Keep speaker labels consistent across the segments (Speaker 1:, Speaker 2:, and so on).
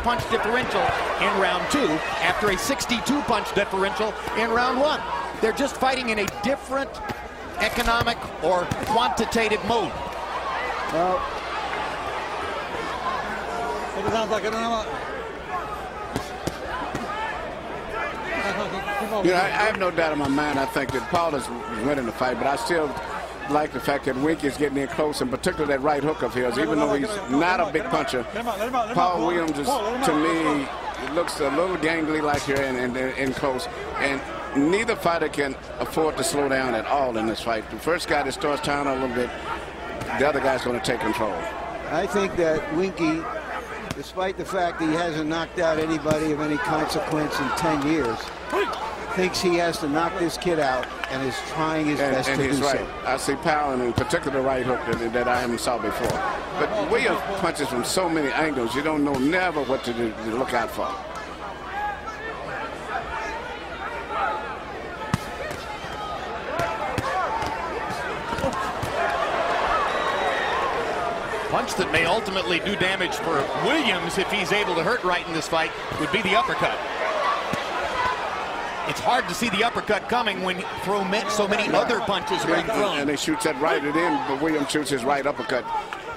Speaker 1: punch differential in round 2 after a 62 punch differential in round 1. They're just fighting in a different economic or quantitative mode.
Speaker 2: Well,
Speaker 3: you know, I have no doubt in my mind. I think that Paul is winning the fight, but I still like the fact that Winky is getting in close, and particularly that right hook of his. Even though he's not a big puncher, Paul Williams is, to me, it looks a little gangly like here and close. And neither fighter can afford to slow down at all in this fight. The first guy that starts tying a little bit, the other guy's going to take control.
Speaker 2: I think that Winky, despite the fact that he hasn't knocked out anybody of any consequence in 10 years, thinks he has to knock this kid out and is trying his best to do
Speaker 3: right.
Speaker 2: so.
Speaker 3: I see power, and in particular the right hook that I haven't saw before. But Williams punches from so many angles, you don't know never what to look out for.
Speaker 1: Punch that may ultimately do damage for Williams if he's able to hurt Wright in this fight would be the uppercut. It's hard to see the uppercut coming when you throw so many other punches being thrown.
Speaker 3: And he shoots that right at him, but Williams shoots his right uppercut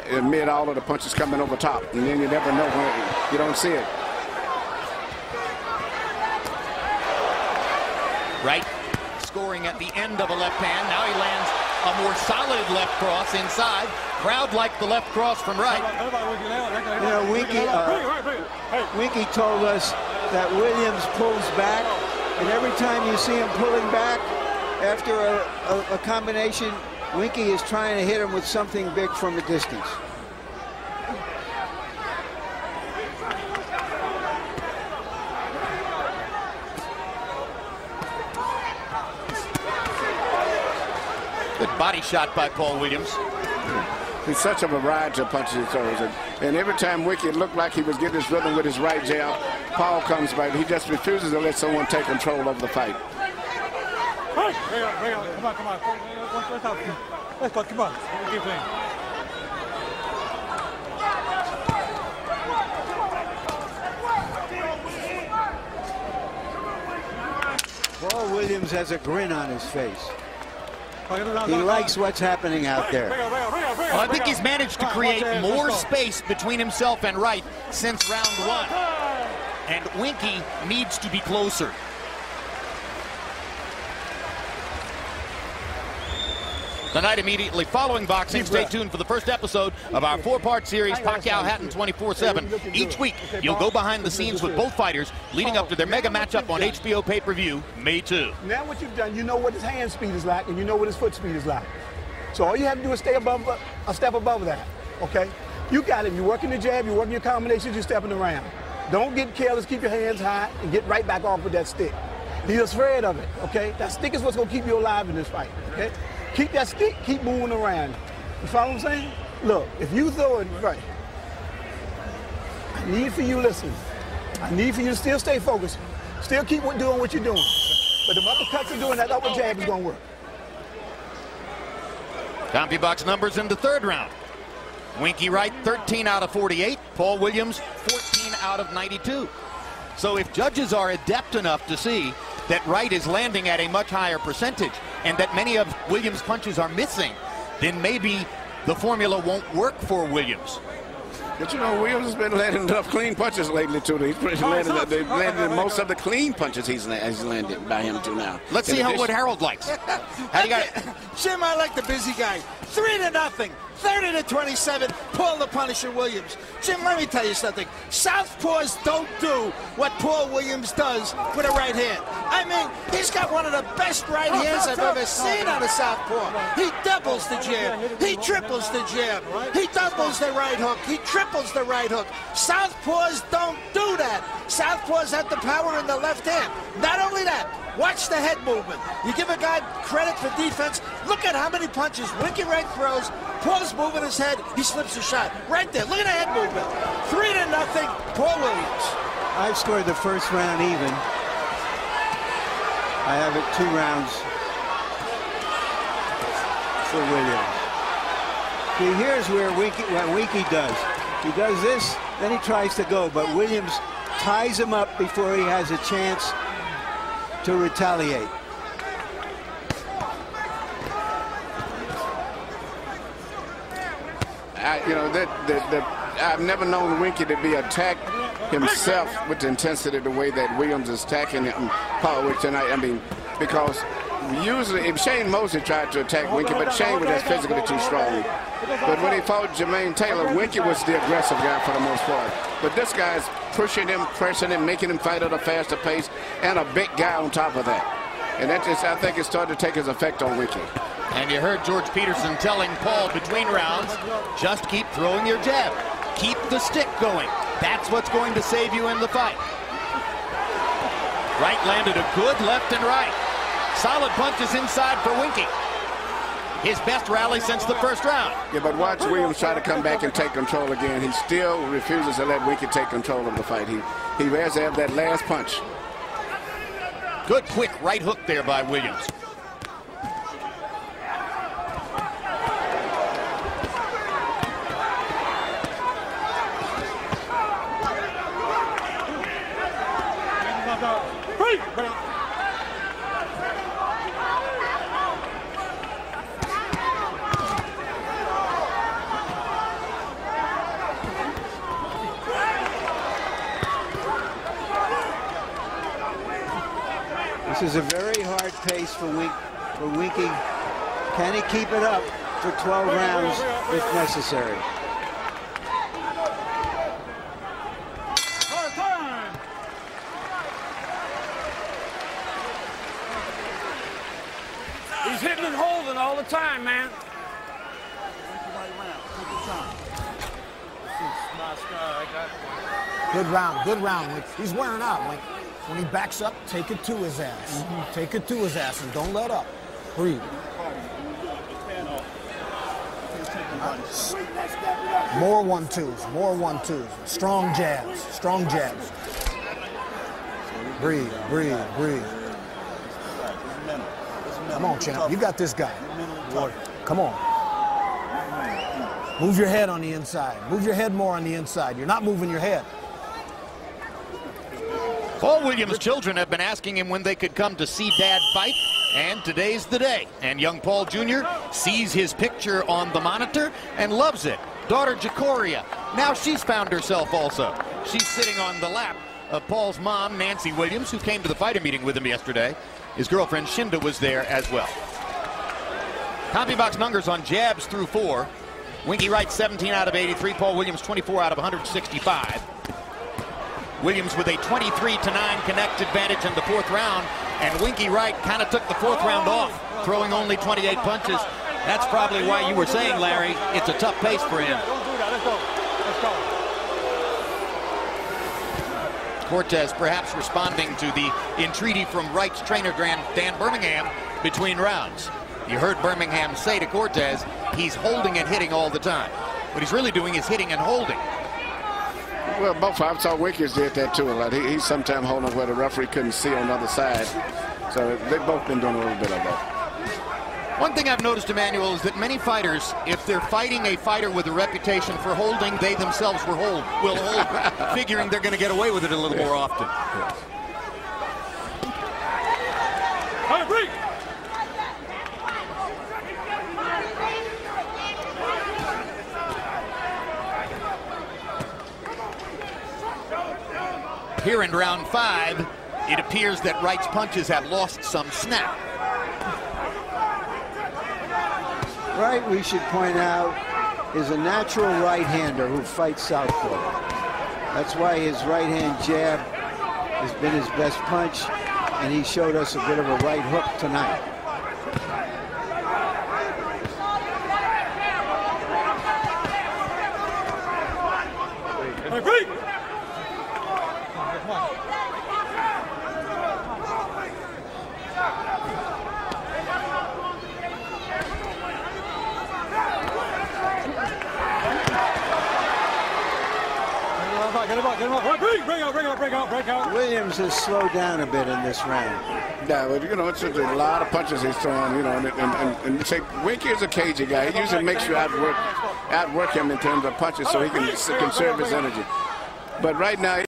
Speaker 3: amid all of the punches coming over top. And then you never know when you don't see it.
Speaker 1: Wright scoring at the end of a left hand. Now he lands a more solid left cross inside. Crowd liked the left cross from Wright.
Speaker 2: You know, Winky told us that Williams pulls back, and every time you see him pulling back after a combination, Winky is trying to hit him with something big from a distance.
Speaker 1: Good body shot by Paul Williams.
Speaker 3: He's such a variety of punches he throws. And every time Winky looked like he was getting his rhythm with his right jab, Paul comes back. He just refuses to let someone take control of the fight.
Speaker 4: Bring it, come on. Let's go, come on. Keep playing.
Speaker 2: Paul Williams has a grin on his face. He likes what's happening out there.
Speaker 1: Well, I think he's managed to create more space between himself and Wright since round 1. And Winky needs to be closer. Tonight, immediately following boxing, stay tuned for the first episode of our 4-part series, Pacquiao Hatton 24/7. Each week, you'll go behind the scenes with both fighters leading up to their mega matchup on HBO pay-per-view, May 2.
Speaker 5: Now what you've done, you know what his hand speed is like, and you know what his foot speed is like. So all you have to do is stay above a step above that, okay? You got it. You're working the jab, you're working your combinations, you're stepping around. Don't get careless, keep your hands high, and get right back off with that stick. Be afraid of it, okay? That stick is what's going to keep you alive in this fight, okay? Keep that stick, keep moving around. You follow what I'm saying? Look, if you throw it right, I need for you, listen, I need for you to still stay focused. Still keep doing what you're doing. But the uppercuts are doing, that upper jab is going to work.
Speaker 1: CompuBox numbers in the 3rd round. Winky Wright, 13 out of 48. Paul Williams, 14 out of 92. So if judges are adept enough to see that Wright is landing at a much higher percentage and that many of Williams' punches are missing, then maybe the formula won't work for Williams.
Speaker 3: But you know, Williams has been landing enough clean punches lately, too. They've landed most of the clean punches he's landed by him, too, now.
Speaker 1: Let's see what Harold likes. How do you got it?
Speaker 6: Jim, I like the busy guy. 3-0. 30-27, Paul the Punisher Williams. Jim, let me tell you something. Southpaws don't do what Paul Williams does with a right hand. I mean, he's got one of the best right hands I've ever seen on a southpaw. He doubles the jab. He triples the jab. He doubles the right hook. He triples the right hook. Southpaws don't do that. Southpaws have the power in the left hand. Not only that, watch the head movement. You give a guy credit for defense. Look at how many punches Winky Wright throws. Paul's moving his head. He slips a shot. Right there. Look at the head movement. 3-0, Paul Williams.
Speaker 2: I've scored the first round even. I have it 2 rounds for Williams. See, here's where what Winky does. He does this, Then he tries to go, but Williams ties him up before he has a chance to retaliate.
Speaker 3: I've never known Winky to be attacked himself with the intensity the way that Williams is attacking him, Paul, tonight. I mean, because usually if Shane Mosley tried to attack Winky, but Shane was just physically too strong. But when he fought Jermaine Taylor, Winky was the aggressive guy for the most part. But this guy's pushing him, pressing him, making him fight at a faster pace, and a big guy on top of that. And that just, I think, it's starting to take his effect on Winky.
Speaker 1: And you heard George Peterson telling Paul between rounds, just keep throwing your jab. Keep the stick going. That's what's going to save you in the fight. Wright landed a good left and right. Solid punches inside for Winky. His best rally since the first round.
Speaker 3: Yeah, but watch Williams try to come back and take control again. He still refuses to let Winky take control of the fight. He has to have that last punch.
Speaker 1: Good quick right hook there by Williams.
Speaker 2: This is a very hard pace for Winky. Can he keep it up for 12 rounds if necessary?
Speaker 7: He's hitting and holding all the time, man.
Speaker 8: Good round. He's wearing out. Like, when he backs up, take it to his ass. Take it to his ass and don't let up. Breathe. More 1-2s, more 1-2s. Strong jabs, strong jabs. Breathe, breathe, breathe. Come on, champ. You got this guy. Come on. Move your head on the inside. Move your head more on the inside. You're not moving your head.
Speaker 1: Paul Williams' children have been asking him when they could come to see Dad fight, and today's the day. And young Paul Jr. sees his picture on the monitor and loves it. Daughter Jacoria, now she's found herself also. She's sitting on the lap of Paul's mom, Nancy Williams, who came to the fighter meeting with him yesterday. His girlfriend Shinda was there as well. CompuBox numbers on jabs through 4. Winky Wright 17 out of 83. Paul Williams 24 out of 165. Williams with a 23-9 connect advantage in the 4th round, and Winky Wright kind of took the 4th round off, throwing only 28 punches. That's probably why you were saying, Larry, it's a tough pace for him.
Speaker 4: Don't do that. Let's go.
Speaker 1: Cortez perhaps responding to the entreaty from Wright's trainer, Dan Birmingham, between rounds. You heard Birmingham say to Cortez, he's holding and hitting all the time. What he's really doing is hitting and holding.
Speaker 3: Well, both I saw Winky did that too a lot. He's sometimes holding where the referee couldn't see on the other side. So they've both been doing a little bit of that.
Speaker 1: One thing I've noticed, Emmanuel, is that many fighters, if they're fighting a fighter with a reputation for holding, they themselves will hold, figuring they're going to get away with it a little more often. Here in round 5, it appears that Wright's punches have lost some snap.
Speaker 2: Wright, we should point out, is a natural right-hander who fights southpaw. That's why his right-hand jab has been his best punch, and he showed us a bit of a right hook tonight.
Speaker 4: Break out.
Speaker 2: Williams has slowed down a bit in this round.
Speaker 3: Yeah, but, you know, it's just a lot of punches he's throwing, you know, and say Winky is a cagey guy. He usually makes you outwork him in terms of punches so he can conserve his energy. But right now,